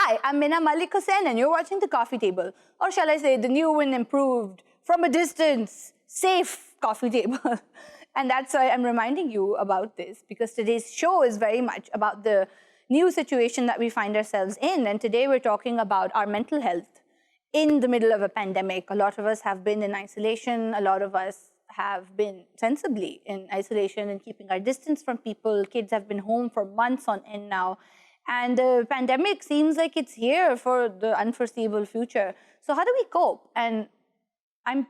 Hi, I'm Mina Malik Hussain and you're watching The Coffee Table, or shall I say the new and improved, from a distance, safe coffee table. And that's why I'm reminding you about this, because today's show is very much about the new situation that we find ourselves in. And today we're talking about our mental health in the middle of a pandemic. A lot of us have been in isolation. A lot of us have been sensibly in isolation and keeping our distance from people. Kids have been home for months on end now. And the pandemic seems like it's here for the unforeseeable future. So how do we cope? And I'm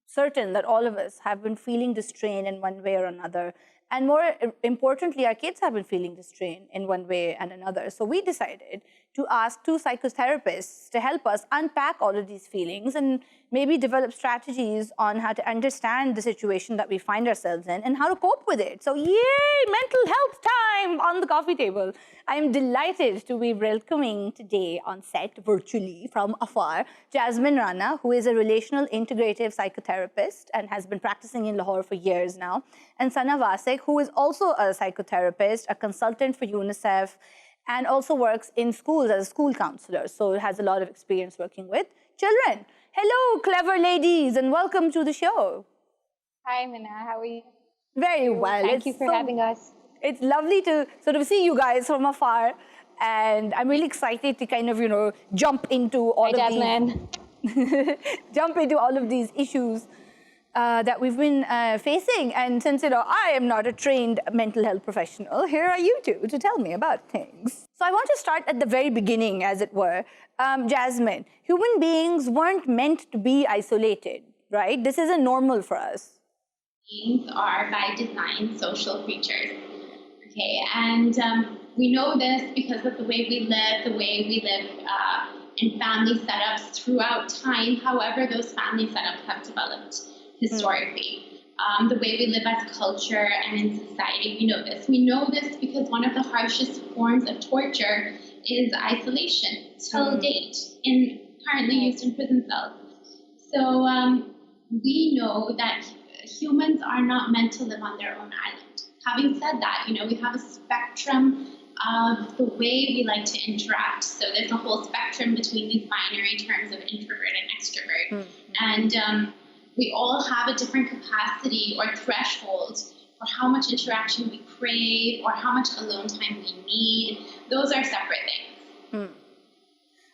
certain that all of us have been feeling the strain in one way or another. And more importantly, our kids have been feeling the strain in one way and another. So we decided to ask two psychotherapists to help us unpack all of these feelings and maybe develop strategies on how to understand the situation that we find ourselves in and how to cope with it. So yay, mental health time on the coffee table. I'm delighted to be welcoming today on set virtually from afar, Jasmyn Rana, who is a relational integrative psychotherapist and has been practicing in Lahore for years now, and Wasiq, who is also a psychotherapist, a consultant for UNICEF, and also works in schools as a school counselor, so has a lot of experience working with children. Hello, clever ladies, and welcome to the show. Hi, Mina. How are you? Very well. Thank you for having us. It's lovely to sort of see you guys from afar, and I'm really excited to kind of, jump into all of Jasmyn. jump into all of these issues that we've been facing. And since, I am not a trained mental health professional, here are you two to tell me about things. So I want to start at the very beginning, as it were. Jasmyn, human beings weren't meant to be isolated, right? This isn't normal for us. Beings are by design social creatures. Okay, and we know this because of the way we live in family setups throughout time, however those family setups have developed historically. The way we live as culture and in society, we know this. We know this because one of the harshest forms of torture is isolation till date, currently used in prison cells. So we know that humans are not meant to live on their own island. Having said that, we have a spectrum of the way we like to interact. So there's a whole spectrum between these binary terms of introvert and extrovert. And we all have a different capacity or threshold for how much interaction we crave or how much alone time we need. Those are separate things.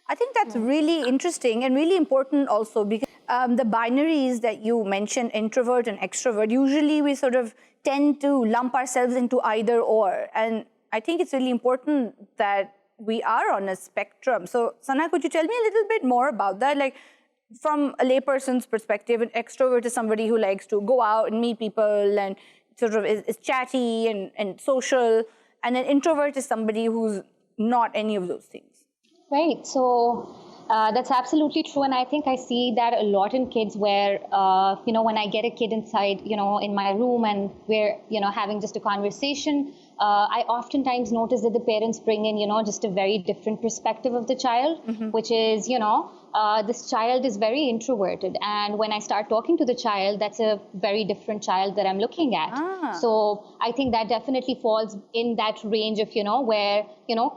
I think that's really interesting and really important also, because the binaries that you mentioned, introvert and extrovert, usually we sort of tend to lump ourselves into either or. And I think it's really important that we are on a spectrum. So Sana, could you tell me a little bit more about that? Like, from a layperson's perspective, an extrovert is somebody who likes to go out and meet people and sort of is chatty and social. And an introvert is somebody who's not any of those things. Right. So that's absolutely true. And I think I see that a lot in kids where, when I get a kid inside, in my room and we're, having just a conversation, I oftentimes notice that the parents bring in, just a very different perspective of the child, which is, this child is very introverted. And when I start talking to the child, that's a very different child that I'm looking at. So I think that definitely falls in that range of, where,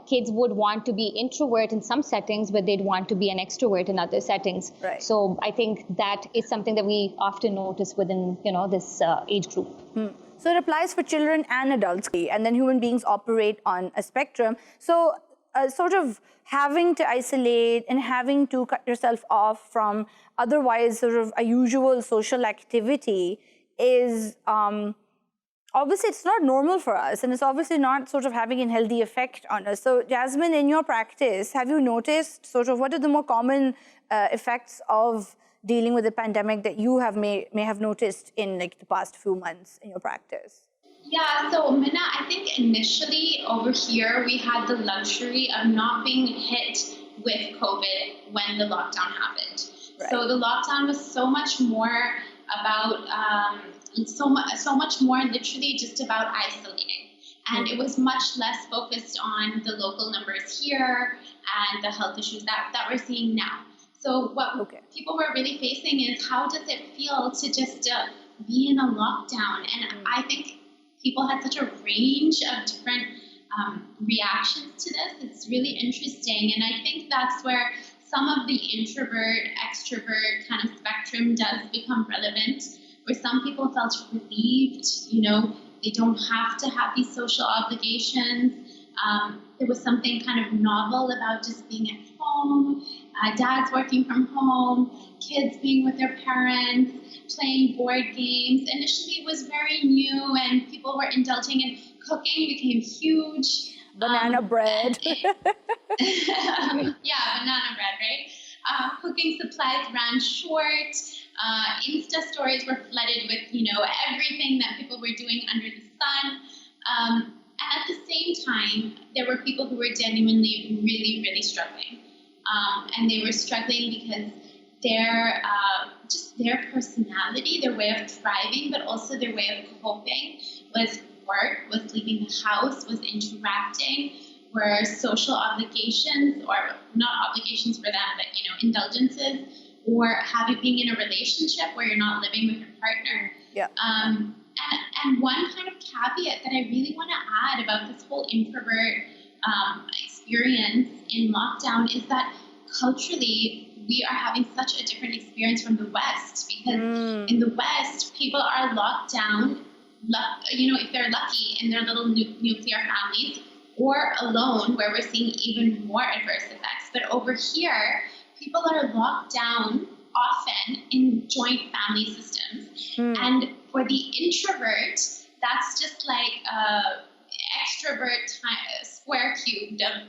kids would want to be introvert in some settings, but they'd want to be an extrovert in other settings. Right. So I think that is something that we often notice within, this age group. So it applies for children and adults, and then human beings operate on a spectrum. So sort of having to isolate and having to cut yourself off from otherwise sort of a usual social activity is obviously it's not normal for us, and it's obviously not sort of having a healthy effect on us. So Jasmyn, in your practice, have you noticed sort of what are the more common effects of dealing with the pandemic that you have may have noticed in like the past few months in your practice? Yeah, so Mina, I think initially over here we had the luxury of not being hit with COVID when the lockdown happened. Right. So the lockdown was so much more about, so much more literally just about isolating. And it was much less focused on the local numbers here and the health issues that we're seeing now. So what people were really facing is, how does it feel to just be in a lockdown? And I think people had such a range of different reactions to this. It's really interesting. And I think that's where some of the introvert, extrovert kind of spectrum does become relevant, where some people felt relieved, they don't have to have these social obligations. There was something kind of novel about just being at home, dads working from home, kids being with their parents, playing board games. Initially, it was very new, and people were indulging in cooking, became huge. Banana bread. Yeah, banana bread, right? Cooking supplies ran short. Insta stories were flooded with, everything that people were doing under the sun. And at the same time, there were people who were genuinely really, really struggling. And they were struggling because their personality, their way of thriving, but also their way of coping was work, was leaving the house, was interacting, were social obligations, or not obligations for them, but indulgences, or being in a relationship where you're not living with your partner. Yeah. And one kind of caveat that I really want to add about this whole introvert experience in lockdown is that culturally we are having such a different experience from the West, because in the West people are locked down, if they're lucky in their little nuclear families, or alone, where we're seeing even more adverse effects. But over here, people are locked down often in joint family systems. And for the introvert, that's just like extrovert square cubed of,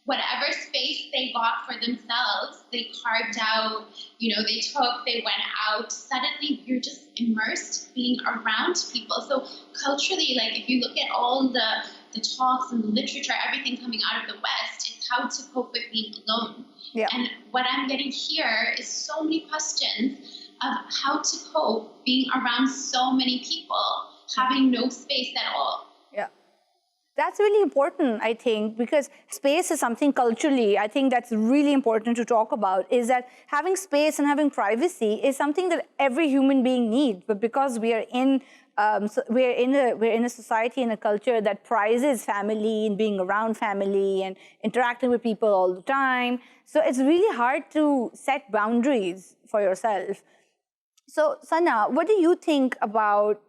whatever space they got for themselves, they carved out, they went out. Suddenly, you're just immersed being around people. So culturally, like if you look at all the talks and the literature, everything coming out of the West, is how to cope with being alone. Yeah. And what I'm getting here is so many questions of how to cope being around so many people, having no space at all. Yeah. That's really important, I think, because space is something culturally, I think that's really important to talk about, is that having space and having privacy is something that every human being needs. But because we are in a society and a culture that prizes family and being around family and interacting with people all the time, so it's really hard to set boundaries for yourself. So, Sana, what do you think about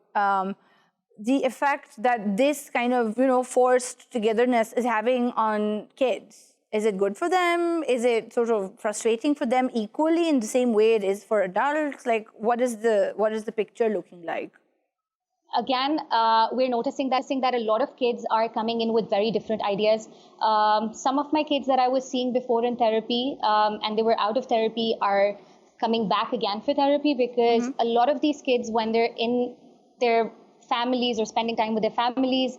the effect that this kind of, forced togetherness is having on kids? Is it good for them? Is it sort of frustrating for them equally in the same way it is for adults? Like, what is the picture looking like? Again, we're noticing that a lot of kids are coming in with very different ideas. Some of my kids that I was seeing before in therapy, and they were out of therapy, are coming back again for therapy, because a lot of these kids, when they're in their families or spending time with their families,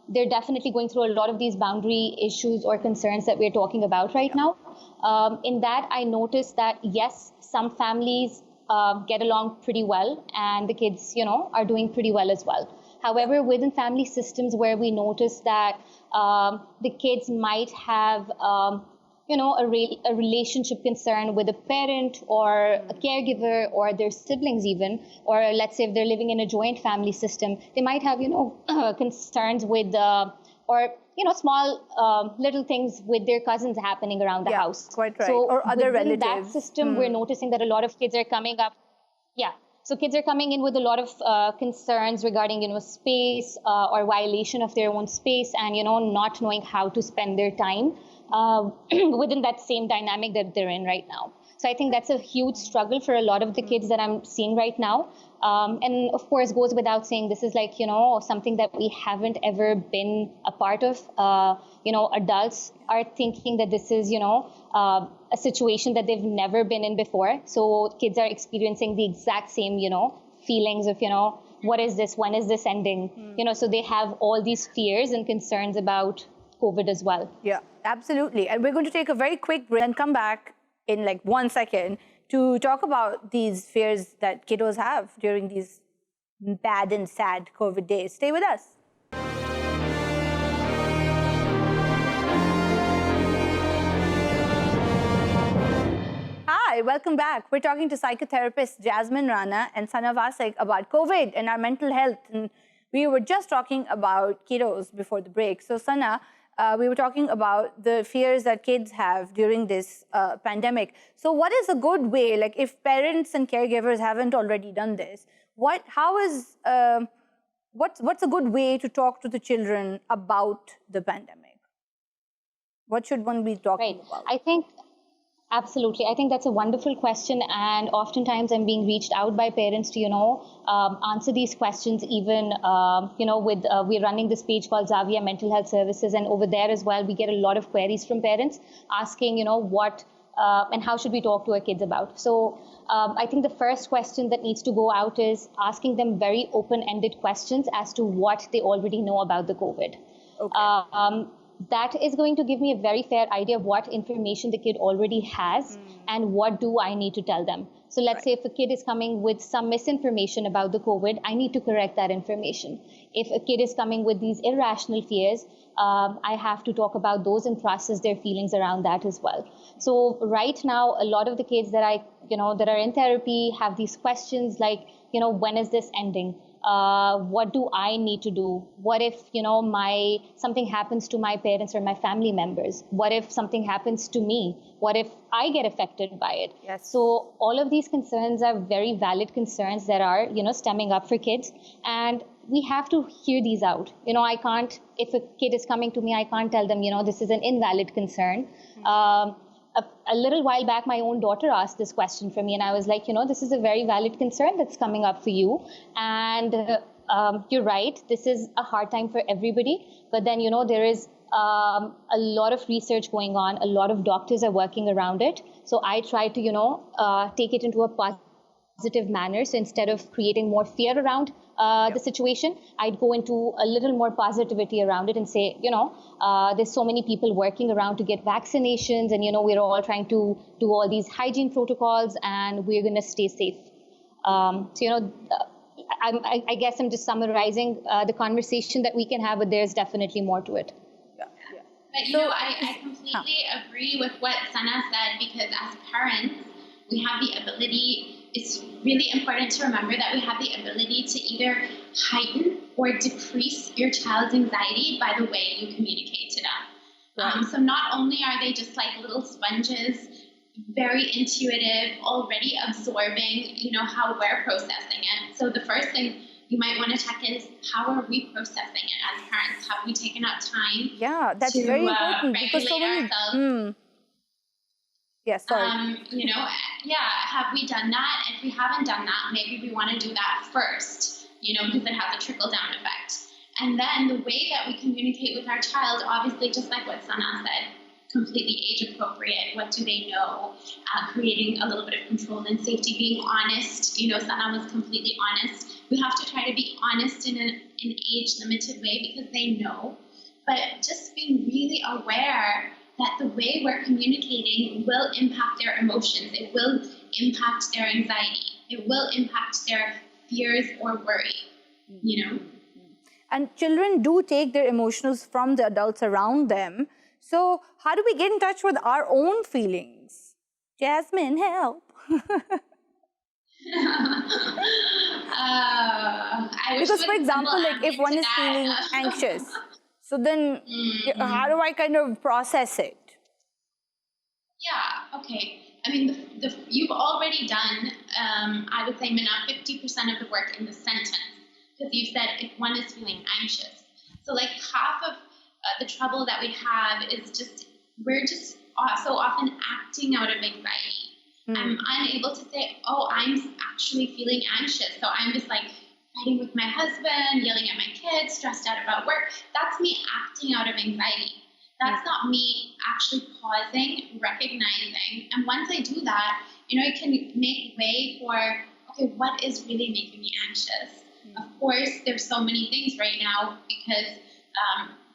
they're definitely going through a lot of these boundary issues or concerns that we're talking about right now. In that, I noticed that, yes, some families get along pretty well, and the kids, are doing pretty well as well. However, within family systems where we notice that the kids might have a relationship concern with a parent or a caregiver or their siblings even, or let's say if they're living in a joint family system, they might have, concerns with, small little things with their cousins happening around the house. Quite right. So or other within relatives. that system, we're noticing that a lot of kids are coming up. Yeah. So kids are coming in with a lot of concerns regarding, space or violation of their own space, and, not knowing how to spend their time within that same dynamic that they're in right now. So I think that's a huge struggle for a lot of the kids that I'm seeing right now. And of course, goes without saying, this is like, something that we haven't ever been a part of. Adults are thinking that this is, a situation that they've never been in before. So kids are experiencing the exact same, feelings of, what is this? When is this ending? So they have all these fears and concerns about COVID as well. Yeah, absolutely. And we're going to take a very quick break and come back in like 1 second to talk about these fears that kiddos have during these bad and sad COVID days. Stay with us. Hi, welcome back. We're talking to psychotherapists Jasmyn, Rana, and Sana Wasiq about COVID and our mental health. And We were just talking about kiddos before the break. So Sana, we were talking about the fears that kids have during this pandemic. So what is a good way, like if parents and caregivers haven't already done this, what's a good way to talk to the children about the pandemic? What should one be talking about? I think absolutely. I think that's a wonderful question, and oftentimes I'm being reached out by parents to, answer these questions. Even, we're running this page called Zavia Mental Health Services, and over there as well, we get a lot of queries from parents asking, what and how should we talk to our kids about. So I think the first question that needs to go out is asking them very open-ended questions as to what they already know about the COVID. Okay. That is going to give me a very fair idea of what information the kid already has and what do I need to tell them. So let's say if a kid is coming with some misinformation about the COVID, I need to correct that information. If a kid is coming with these irrational fears, I have to talk about those and process their feelings around that as well. So right now, a lot of the kids that that are in therapy have these questions like, when is this ending? What do I need to do? What if, something happens to my parents or my family members? What if something happens to me? What if I get affected by it? Yes. So all of these concerns are very valid concerns that are, stemming up for kids. And we have to hear these out. I can't, if a kid is coming to me, I can't tell them, this is an invalid concern. A little while back, my own daughter asked this question for me, and I was like, this is a very valid concern that's coming up for you. And you're right, this is a hard time for everybody. But then, there is a lot of research going on. A lot of doctors are working around it. So I try to, take it into a positive manner. So instead of creating more fear around the situation, I'd go into a little more positivity around it and say, there's so many people working around to get vaccinations, and we're all trying to do all these hygiene protocols, and we're going to stay safe. I guess I'm just summarizing the conversation that we can have, but there's definitely more to it. But I completely agree with what Sana said, because as parents, we have the ability. It's really important to remember that we have the ability to either heighten or decrease your child's anxiety by the way you communicate to them. Right. So not only are they just like little sponges, very intuitive, already absorbing, how we're processing it. So the first thing you might want to check is, how are we processing it as parents? Have we taken out time? Yeah, that's to, very important because so many. Ourselves? Yes, sorry. Have we done that? If we haven't done that, maybe we want to do that first, because it has a trickle-down effect. And then the way that we communicate with our child, obviously, just like what Sana said, completely age-appropriate. What do they know? Creating a little bit of control and safety, being honest. Sana was completely honest. We have to try to be honest in an age-limited way because they know. But just being really aware that the way we're communicating will impact their emotions. It will impact their anxiety. It will impact their fears or worry, And children do take their emotions from the adults around them. So how do we get in touch with our own feelings? Jasmyn, help. Because, for example, like if one is feeling anxious, so then how do I kind of process it? Yeah, okay. I mean, you've already done, I would say, Mina, 50% of the work in the sentence. Because you said if one is feeling anxious. So like half of the trouble that we have is we're just so often acting out of anxiety. I'm unable to say, oh, I'm actually feeling anxious. So I'm just like fighting with my husband, yelling at my kids, stressed out about work. That's me acting out of anxiety. That's not me actually pausing, recognizing. And once I do that, it can make way for, okay, what is really making me anxious? Of course, there's so many things right now because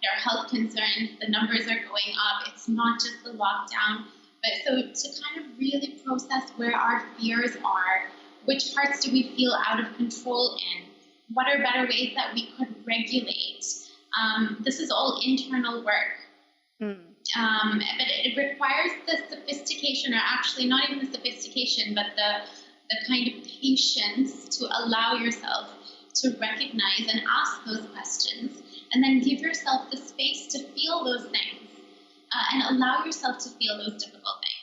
there are health concerns, the numbers are going up. It's not just the lockdown. But so to kind of really process where our fears are, which parts do we feel out of control in? What are better ways that we could regulate? This is all internal work. But it requires the sophistication, or actually not even the sophistication, but the kind of patience to allow yourself to recognize and ask those questions, and then give yourself the space to feel those things and allow yourself to feel those difficult things.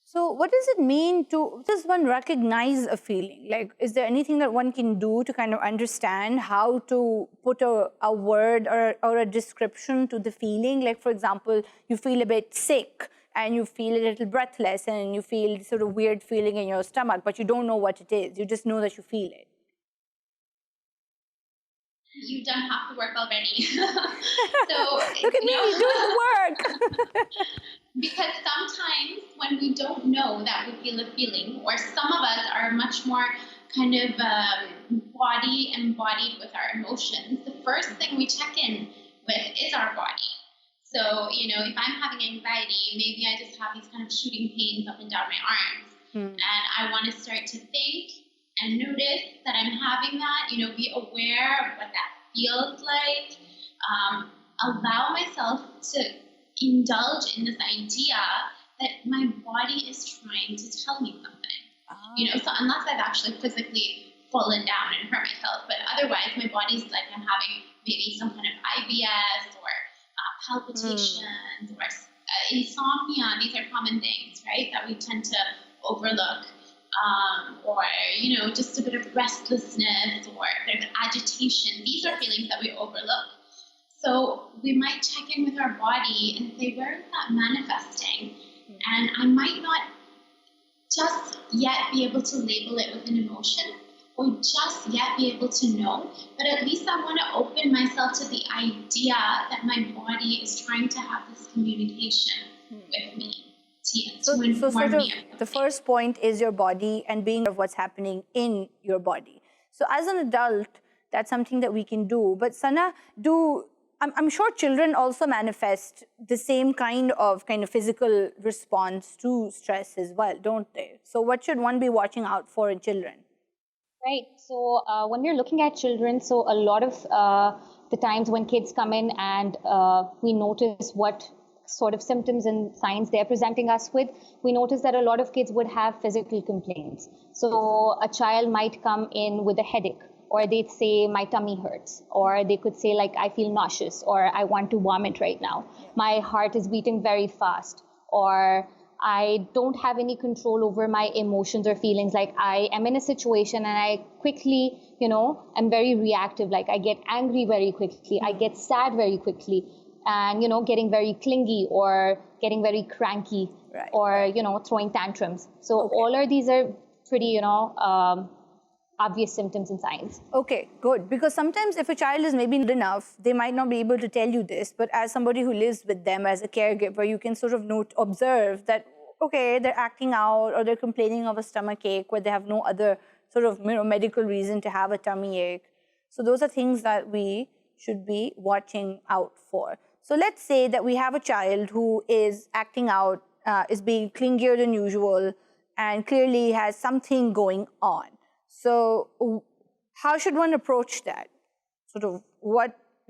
So what does it mean does one recognize a feeling? Like, is there anything that one can do to kind of understand how to put a word or a description to the feeling? Like, for example, you feel a bit sick and you feel a little breathless and you feel sort of weird feeling in your stomach, but you don't know what it is. You just know that you feel it. You've done half the work already. So look at me doing the work. Because sometimes when we don't know that we feel a feeling, or some of us are much more kind of body embodied with our emotions, the first thing we check in with is our body. So, if I'm having anxiety, maybe I just have these kind of shooting pains up and down my arms. And I want to start to think and notice that I'm having that, be aware of what that feels like. Allow myself to indulge in this idea that my body is trying to tell me something. So unless I've actually physically fallen down and hurt myself, but otherwise my body's like I'm having maybe some kind of IBS or palpitations or insomnia. These are common things, right, that we tend to overlook. Or, just a bit of restlessness or there's agitation. These are feelings that we overlook. So we might check in with our body and say, where is that manifesting? And I might not just yet be able to label it with an emotion or just yet be able to know, but at least I want to open myself to the idea that my body is trying to have this communication with me. So sort of the first point is your body and being aware of what's happening in your body. So as an adult, that's something that we can do. But Sana, I'm sure children also manifest the same kind of physical response to stress as well, don't they? So what should one be watching out for in children? Right. So when we're looking at children, so a lot of the times when kids come in and we notice what sort of symptoms and signs they're presenting us with, we notice that a lot of kids would have physical complaints. So a child might come in with a headache, or they'd say, my tummy hurts, or they could say, like, I feel nauseous, or I want to vomit right now. My heart is beating very fast, or I don't have any control over my emotions or feelings. Like, I am in a situation and I quickly, I'm very reactive. Like, I get angry very quickly. I get sad very quickly. And, getting very clingy or getting very cranky, or, throwing tantrums. So all of these are pretty, obvious symptoms and signs. Okay, good. Because sometimes if a child is maybe not enough, they might not be able to tell you this, but as somebody who lives with them as a caregiver, you can sort of observe that, okay, they're acting out or they're complaining of a stomach ache where they have no other sort of medical reason to have a tummy ache. So those are things that we should be watching out for. So let's say that we have a child who is acting out, is being clingier than usual, and clearly has something going on. So how should one approach that? Sort of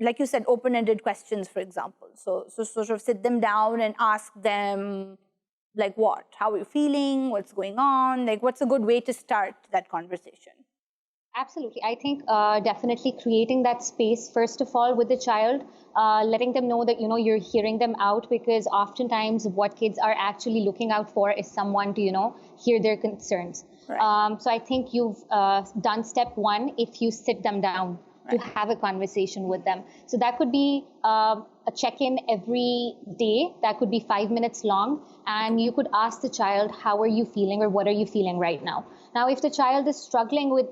like you said, open-ended questions, for example. So sort of sit them down and ask them, like, what? How are you feeling? What's going on? Like, what's a good way to start that conversation? Absolutely. I think definitely creating that space, first of all, with the child, letting them know that, you're hearing them out, because oftentimes what kids are actually looking out for is someone to, hear their concerns. Right. So I think you've done step one if you sit them down to have a conversation with them. So that could be a check-in every day. That could be 5 minutes long. And you could ask the child, how are you feeling, or what are you feeling right now? Now, if the child is struggling with,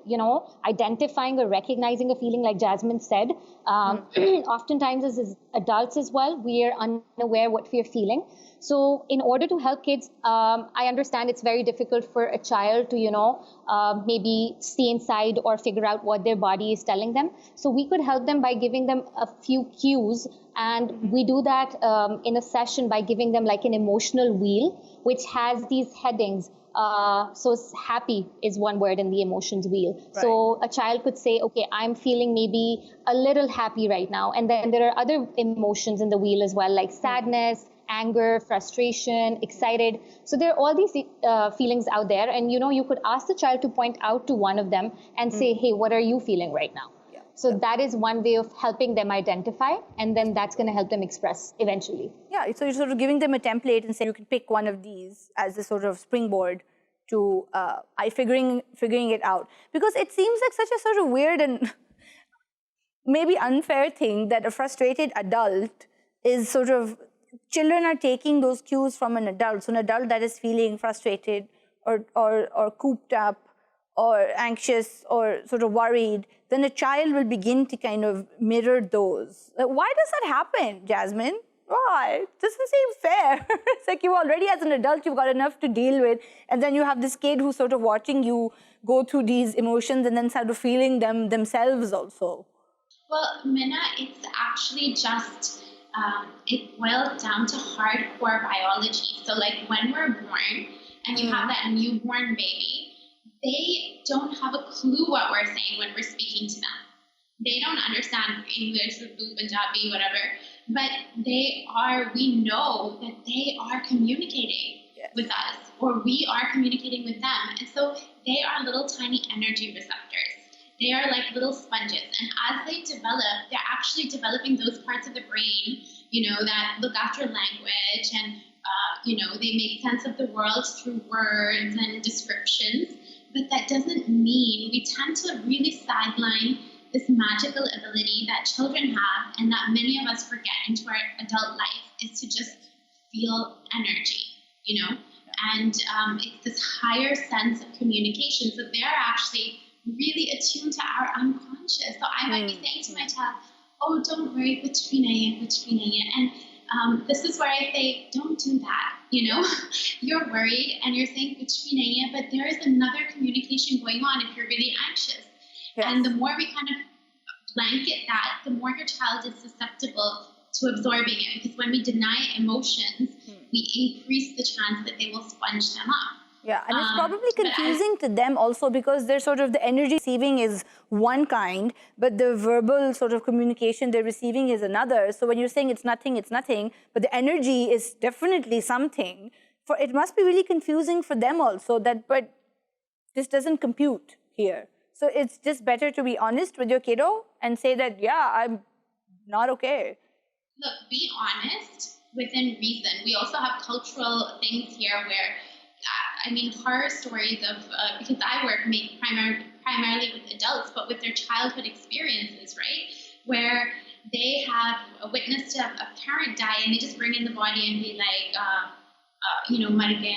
identifying or recognizing a feeling, like Jasmyn said, oftentimes as adults as well, we are unaware what we are feeling. So in order to help kids, I understand it's very difficult for a child to, maybe stay inside or figure out what their body is telling them. So we could help them by giving them a few cues. And we do that in a session by giving them like an emotional wheel, which has these headings. So happy is one word in the emotions wheel. Right. So a child could say, okay, I'm feeling maybe a little happy right now. And then there are other emotions in the wheel as well, like sadness, anger, frustration, excited. So there are all these feelings out there, and you could ask the child to point out to one of them and say, hey, what are you feeling right now? So that is one way of helping them identify, and then that's going to help them express eventually. Yeah, so you're sort of giving them a template and saying you can pick one of these as a sort of springboard to figuring it out. Because it seems like such a sort of weird and maybe unfair thing that a frustrated adult is sort of, children are taking those cues from an adult. So an adult that is feeling frustrated or cooped up or anxious or sort of worried, then a child will begin to kind of mirror those. Why does that happen, Jasmyn? Why? It doesn't seem fair. It's like you already, as an adult, you've got enough to deal with, and then you have this kid who's sort of watching you go through these emotions and then sort of feeling them themselves also. Well, Mina, it's actually just, it boils down to hardcore biology. So like when we're born and you have that newborn baby, they don't have a clue what we're saying when we're speaking to them. They don't understand English, Urdu, Punjabi, whatever, but we know that they are communicating with us, or we are communicating with them. And so they are little tiny energy receptors. They are like little sponges. And as they develop, they're actually developing those parts of the brain, that look after language and, they make sense of the world through words and descriptions. But that doesn't mean, we tend to really sideline this magical ability that children have and that many of us forget into our adult life, is to just feel energy, and it's this higher sense of communication. So they're actually really attuned to our unconscious. So I might be saying to my child, oh, don't worry, kuch bhi nahi hai. And this is where I say, don't do that. You're worried and you're saying kuch bhi nahi hai, but there is another communication going on if you're really anxious. Yes. And the more we kind of blanket that, the more your child is susceptible to absorbing it. Because when we deny emotions, we increase the chance that they will sponge them up. Yeah, and it's probably confusing to them also, because they're sort of, the energy receiving is one kind, but the verbal sort of communication they're receiving is another. So when you're saying it's nothing, but the energy is definitely something. It must be really confusing for them also, but this doesn't compute here. So it's just better to be honest with your kiddo and say that, yeah, I'm not okay. Look, be honest within reason. We also have cultural things here where, horror stories of, because I work primarily with adults, but with their childhood experiences, right? Where they have witnessed a parent die and they just bring in the body and be like, mar gaya,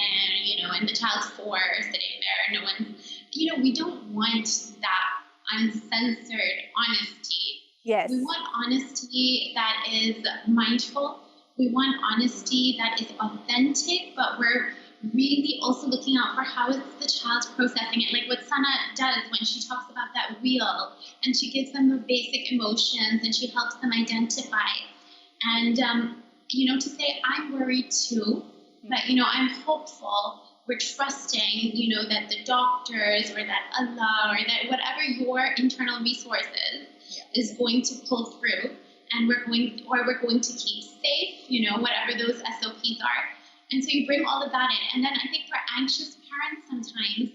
and the child's 4 sitting there. No one's, we don't want that uncensored honesty. Yes. We want honesty that is mindful. We want honesty that is authentic, but we're really also looking out for how is the child processing it. Like what Sana does when she talks about that wheel, and she gives them the basic emotions and she helps them identify. And, to say, I'm worried too, but, I'm hopeful. We're trusting, that the doctors or that Allah or that whatever your internal resources is going to pull through, and we're going to keep safe, whatever those SOPs are. And so you bring all of that in. And then I think for anxious parents sometimes,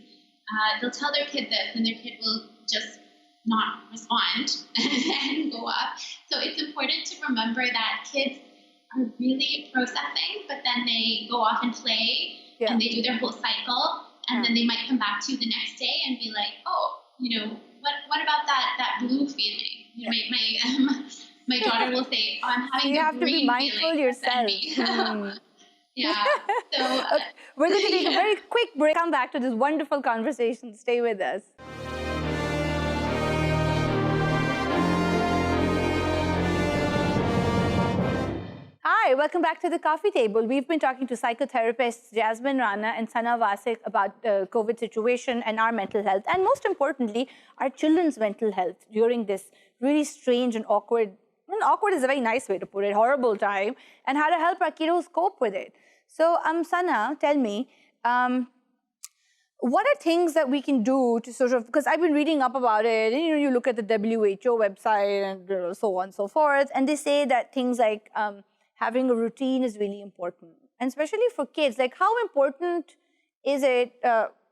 they'll tell their kid this and their kid will just not respond and go up. So it's important to remember that kids are really processing, but then they go off and play and they do their whole cycle. And then they might come back to you the next day and be like, oh, what about that blue feeling? My daughter will say, oh, I'm having you a have to be mindful yourself. Yeah. So we're going to take a very quick break. Come back to this wonderful conversation. Stay with us. Hi, welcome back to the coffee table. We've been talking to psychotherapists Jasmyn, Rana, and Sana Wasiq about the COVID situation and our mental health, and most importantly, our children's mental health during this really strange and awkward is a very nice way to put it, horrible time, and how to help our kiddos cope with it. So, Sana, tell me, what are things that we can do to sort of, because I've been reading up about it, and you look at the WHO website and so on and so forth, and they say that things like having a routine is really important. And especially for kids, like how important is it,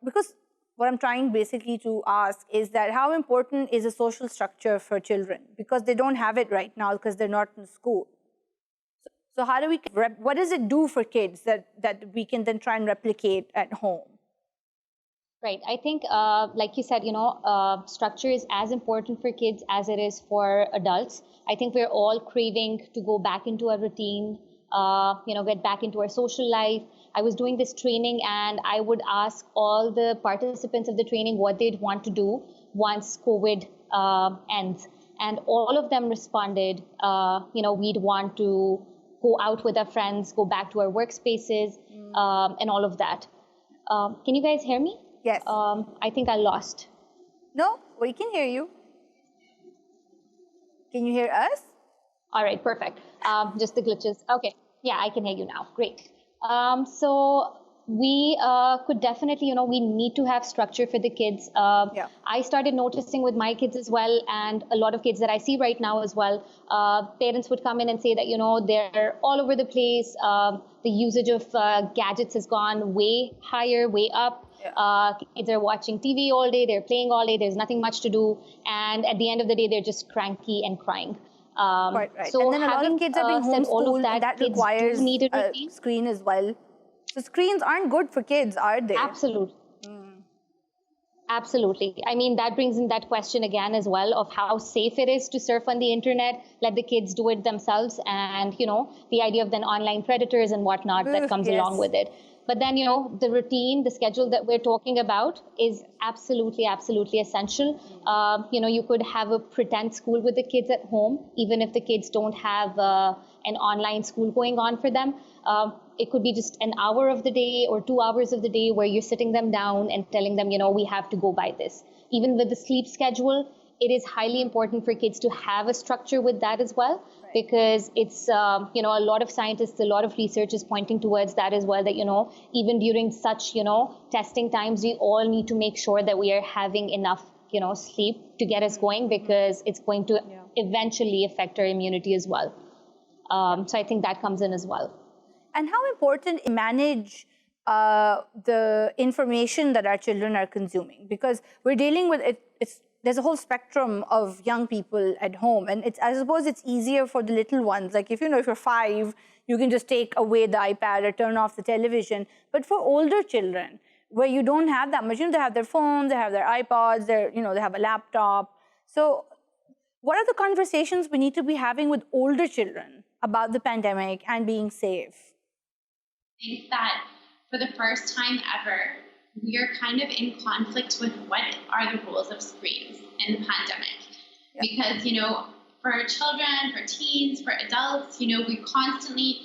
because what I'm trying basically to ask is that how important is a social structure for children? Because they don't have it right now because they're not in school. So how do we, what does it do for kids that we can then try and replicate at home? Right. I think, like you said, structure is as important for kids as it is for adults. I think we're all craving to go back into a routine, get back into our social life. I was doing this training and I would ask all the participants of the training what they'd want to do once COVID ends. And all of them responded, we'd want to go out with our friends, go back to our workspaces, and all of that. Can you guys hear me? Yes. I think I lost. No, we can hear you. Can you hear us? All right, perfect. Just the glitches. Okay. Yeah, I can hear you now. Great. So we could definitely, we need to have structure for the kids. I started noticing with my kids as well, and a lot of kids that I see right now as well, parents would come in and say that, they're all over the place. The usage of gadgets has gone way higher, way up. Kids are watching TV all day, they're playing all day, there's nothing much to do. And at the end of the day, they're just cranky and crying. Right. So and then a lot of kids are being homeschooled, and that requires a screen as well. So screens aren't good for kids, are they? Absolutely. Absolutely. I mean, that brings in that question again as well of how safe it is to surf on the internet, let the kids do it themselves, and, the idea of then online predators and whatnot that comes along with it. But then, the routine, the schedule that we're talking about is absolutely, absolutely essential. You could have a pretend school with the kids at home, even if the kids don't have an online school going on for them. It could be just an hour of the day or 2 hours of the day where you're sitting them down and telling them, we have to go by this. Even with the sleep schedule, it is highly important for kids to have a structure with that as well, because it's, a lot of scientists, a lot of research is pointing towards that as well, that, even during such, testing times, we all need to make sure that we are having enough, sleep to get us going, because it's going to eventually affect our immunity as well. So I think that comes in as well. And how important is manage the information that our children are consuming? Because we're dealing with it, there's a whole spectrum of young people at home, and I suppose it's easier for the little ones. Like if you're 5, you can just take away the iPad or turn off the television. But for older children, where you don't have that much, they have their phones, they have their iPods, they have a laptop. So what are the conversations we need to be having with older children about the pandemic and being safe? I think that for the first time ever, we are kind of in conflict with what are the rules of screens in the pandemic. Because, for children, for teens, for adults, we constantly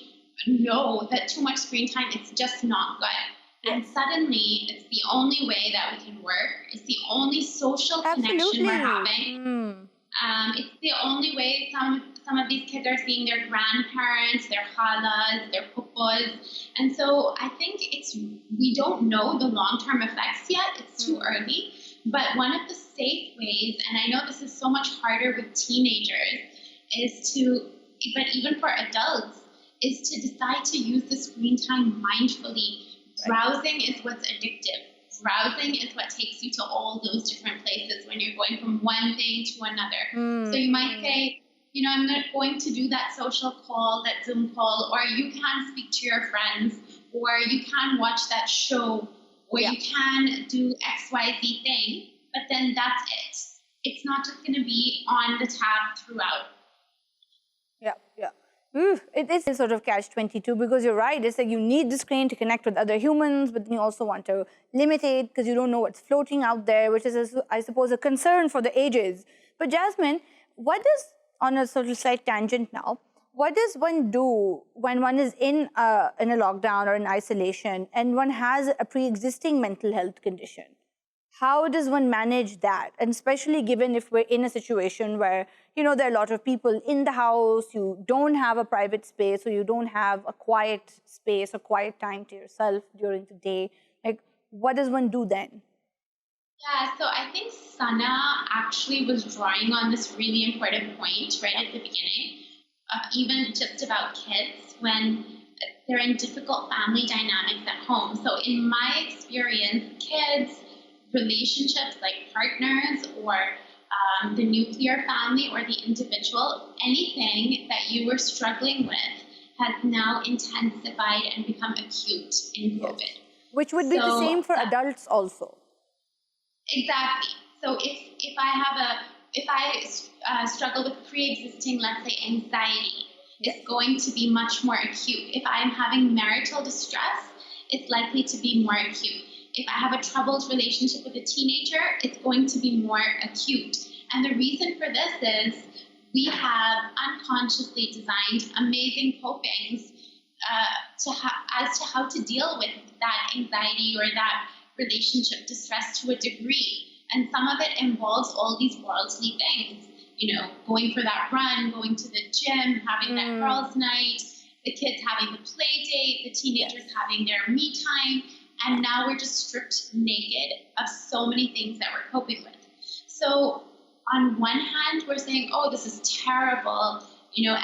know that too much screen time is just not good. And suddenly, it's the only way that we can work. It's the only social connection we're having. It's the only way some of these kids are seeing their grandparents, their halas, their pupus. And so I think we don't know the long-term effects yet. It's too early. But one of the safe ways, and I know this is so much harder with teenagers, but even for adults, is to decide to use the screen time mindfully. Browsing is what's addictive. Browsing is what takes you to all those different places when you're going from one thing to another. So you might say, I'm not going to do that social call, that Zoom call, or you can speak to your friends, or you can watch that show, or you can do XYZ thing, but then that's it. It's not just going to be on the tab throughout. It is a sort of catch-22, because you're right. It's like you need the screen to connect with other humans, but then you also want to limit it because you don't know what's floating out there, which is, I suppose, a concern for the ages. But Jasmyn, on a sort of slight tangent now, what does one do when one is in a lockdown or in isolation and one has a pre-existing mental health condition? How does one manage that? And especially given if we're in a situation where, there are a lot of people in the house, you don't have a private space, or you don't have a quiet space or quiet time to yourself during the day. Like, what does one do then? Yeah, so I think Sana actually was drawing on this really important point right at the beginning even just about kids when they're in difficult family dynamics at home. So in my experience, kids, relationships like partners or the nuclear family or the individual, anything that you were struggling with has now intensified and become acute in COVID. Yes. Which would be the same for adults also. Exactly. So if I struggle with pre-existing, let's say, anxiety, it's going to be much more acute. If I am having marital distress, it's likely to be more acute. If I have a troubled relationship with a teenager, it's going to be more acute. And the reason for this is we have unconsciously designed amazing copings as to how to deal with that anxiety or that relationship distress to a degree. And some of it involves all these worldly things, going for that run, going to the gym, having that girls' night, the kids having the play date, the teenagers having their me time. And now we're just stripped naked of so many things that we're coping with. So on one hand, we're saying, oh, this is terrible.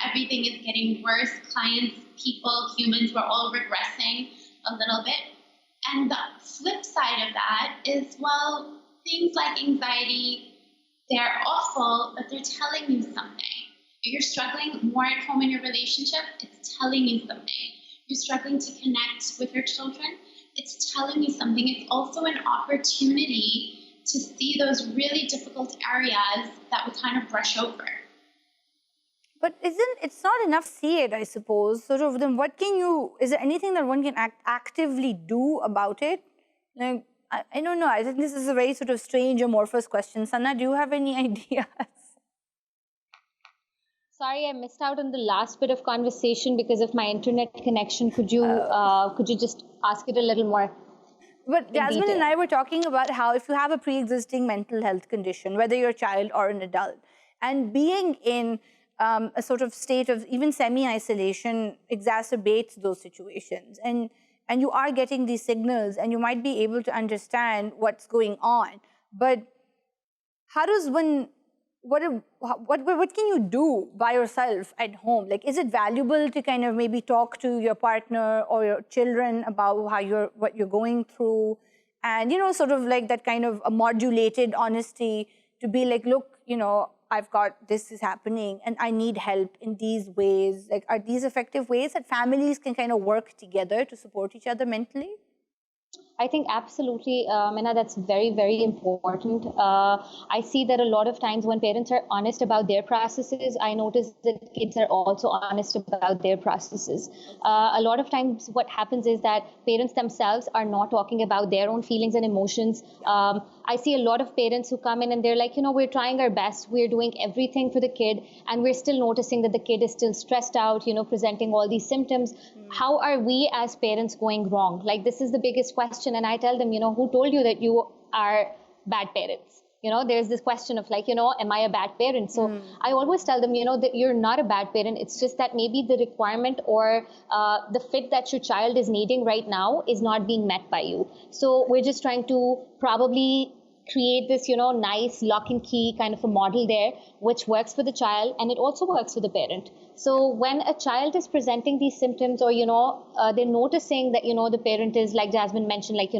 Everything is getting worse. Clients, people, humans, we're all regressing a little bit. And the flip side of that is, well, things like anxiety, they're awful, but they're telling you something. If you're struggling more at home in your relationship, it's telling you something. You're struggling to connect with your children, it's telling you something. It's also an opportunity to see those really difficult areas that we kind of brush over. But it's not enough to see it, I suppose. Sort of, then is there anything that one can actively do about it? Like, I don't know. I think this is a very sort of strange, amorphous question. Sanna, do you have any ideas? Sorry, I missed out on the last bit of conversation because of my internet connection. Could you just ask it a little more? But Jasmyn and I were talking about how if you have a pre-existing mental health condition, whether you're a child or an adult, and being in a sort of state of even semi-isolation exacerbates those situations. And you are getting these signals and you might be able to understand what's going on. But how does one, what can you do by yourself at home? Like, is it valuable to kind of maybe talk to your partner or your children about what you're going through? And, sort of like that kind of a modulated honesty to be like, look, I've got this is happening and I need help in these ways. Like, are these effective ways that families can kind of work together to support each other mentally? I think absolutely, Mina, that's very, very important. I see that a lot of times when parents are honest about their processes, I notice that kids are also honest about their processes. A lot of times what happens is that parents themselves are not talking about their own feelings and emotions. I see a lot of parents who come in and they're like, we're trying our best, we're doing everything for the kid, and we're still noticing that the kid is still stressed out, presenting all these symptoms. How are we as parents going wrong? Like, this is the biggest question. And I tell them, who told you that you are bad parents? There's this question of like, am I a bad parent? So I always tell them, that you're not a bad parent. It's just that maybe the requirement or the fit that your child is needing right now is not being met by you. So we're just trying to probably create this, nice lock and key kind of a model there, which works for the child and it also works for the parent. So when a child is presenting these symptoms or, they're noticing that, the parent is, like Jasmyn mentioned, like,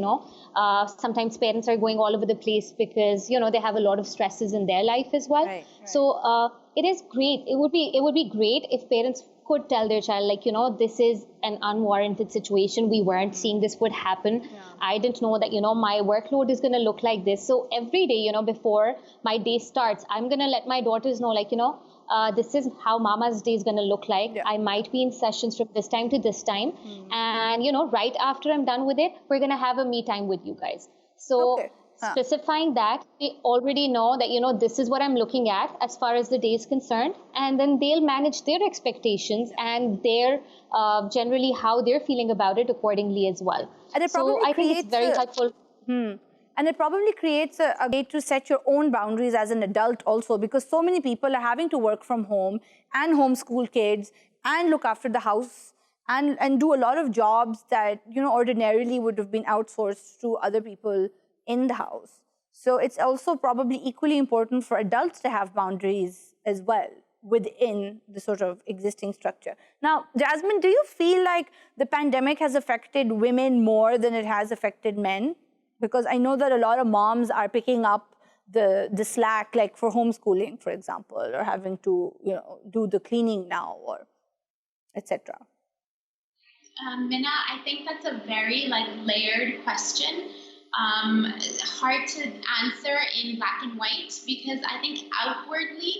sometimes parents are going all over the place because, they have a lot of stresses in their life as well. Right. So it is great. It would be great if parents could tell their child, like, this is an unwarranted situation. We weren't seeing this would happen. Yeah. I didn't know that, my workload is going to look like this. So every day, before my day starts, I'm going to let my daughters know, like, this is how mama's day is going to look like. Yeah. I might be in sessions from this time to this time. And, right after I'm done with it, we're going to have a me time with you guys. So specifying that, they already know that, this is what I'm looking at as far as the day is concerned. And then they'll manage their expectations and their generally how they're feeling about it accordingly as well. And so I think it's very helpful. And it probably creates a way to set your own boundaries as an adult also, because so many people are having to work from home and homeschool kids and look after the house and do a lot of jobs that, ordinarily would have been outsourced to other people in the house. So it's also probably equally important for adults to have boundaries as well, within the sort of existing structure. Now, Jasmyn, do you feel like the pandemic has affected women more than it has affected men? Because I know that a lot of moms are picking up the slack, like for homeschooling, for example, or having to, do the cleaning now, or etc. Mina, I think that's a very layered question. Hard to answer in black and white, because I think outwardly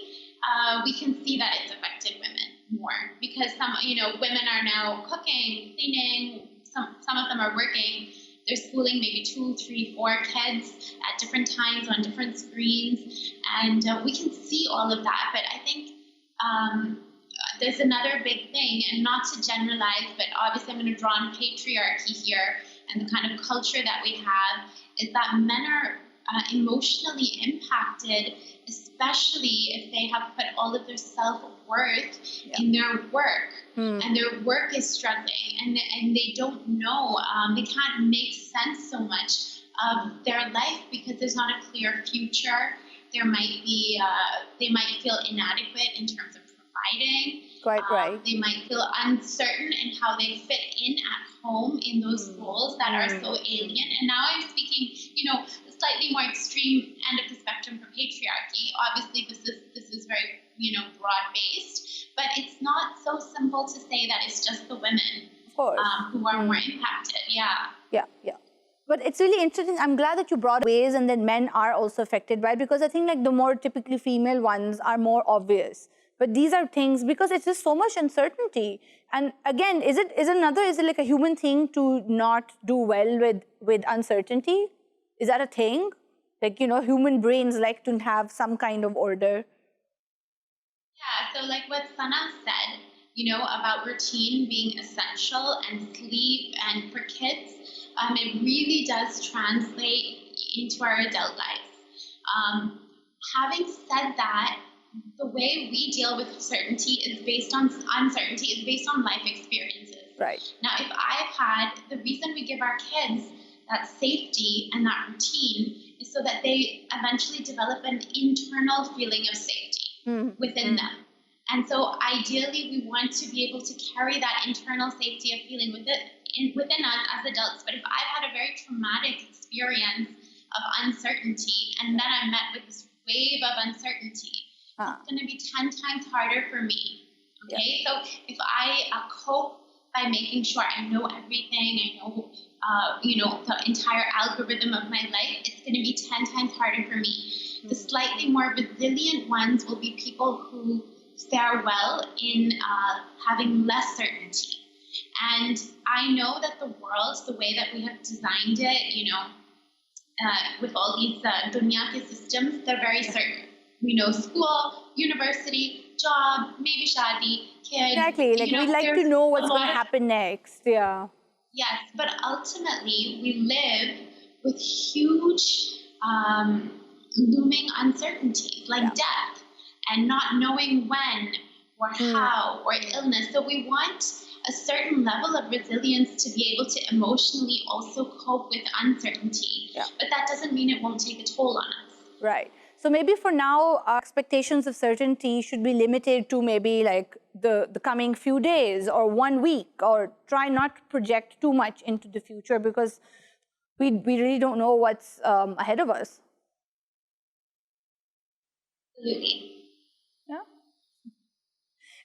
we can see that it's affected women more, because some women are now cooking, cleaning, some of them are working, they're schooling maybe 2, 3, 4 kids at different times on different screens, and we can see all of that. But I think there's another big thing, and not to generalize, but obviously I'm going to draw on patriarchy here and the kind of culture that we have, is that men are emotionally impacted, especially if they have put all of their self-worth in their work, and their work is struggling, and they don't know, they can't make sense so much of their life because there's not a clear future. There might be, they might feel inadequate in terms of providing. Quite right. They might feel uncertain in how they fit in at home in those roles that are so alien. And now I'm speaking, the slightly more extreme end of the spectrum for patriarchy. Obviously, this is very, broad-based, but it's not so simple to say that it's just the women who are more impacted. Yeah. But it's really interesting. I'm glad that you brought ways and that men are also affected by it, because I think the more typically female ones are more obvious. But these are things, because it's just so much uncertainty. And again, is it like a human thing to not do well with uncertainty? Is that a thing? Like, human brains like to have some kind of order. Yeah, so like what Sana said, about routine being essential and sleep, and for kids, it really does translate into our adult lives. Having said that, the way we deal with uncertainty is based on life experiences. Right. Now, if I've had, the reason we give our kids that safety and that routine is so that they eventually develop an internal feeling of safety within them. And so ideally, we want to be able to carry that internal safety of feeling within us as adults. But if I've had a very traumatic experience of uncertainty, and then I'm met with this wave of uncertainty, it's going to be 10 times harder for me. Okay, so if I cope by making sure I know everything, I know, the entire algorithm of my life, it's going to be 10 times harder for me. The slightly more resilient ones will be people who fare well in having less certainty. And I know that the world, the way that we have designed it, with all these dunyaki systems, they're very certain. School, university, job, maybe shadi, kid. Exactly. Like, we'd like to know what's going to happen next. Yeah. Yes, but ultimately, we live with huge looming uncertainties, like death, and not knowing when or how, or illness. So we want a certain level of resilience to be able to emotionally also cope with uncertainty. Yeah. But that doesn't mean it won't take a toll on us. Right. So maybe for now, our expectations of certainty should be limited to maybe like the coming few days or 1 week, or try not to project too much into the future, because we really don't know what's ahead of us. Absolutely. Yeah.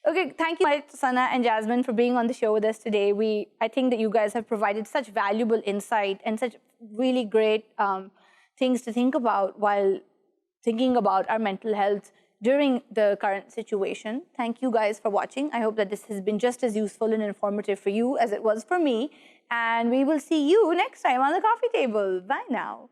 Okay, thank you, Sana and Jasmyn, for being on the show with us today. I think that you guys have provided such valuable insight and such really great things to think about while thinking about our mental health during the current situation. Thank you guys for watching. I hope that this has been just as useful and informative for you as it was for me. And we will see you next time on the coffee table. Bye now.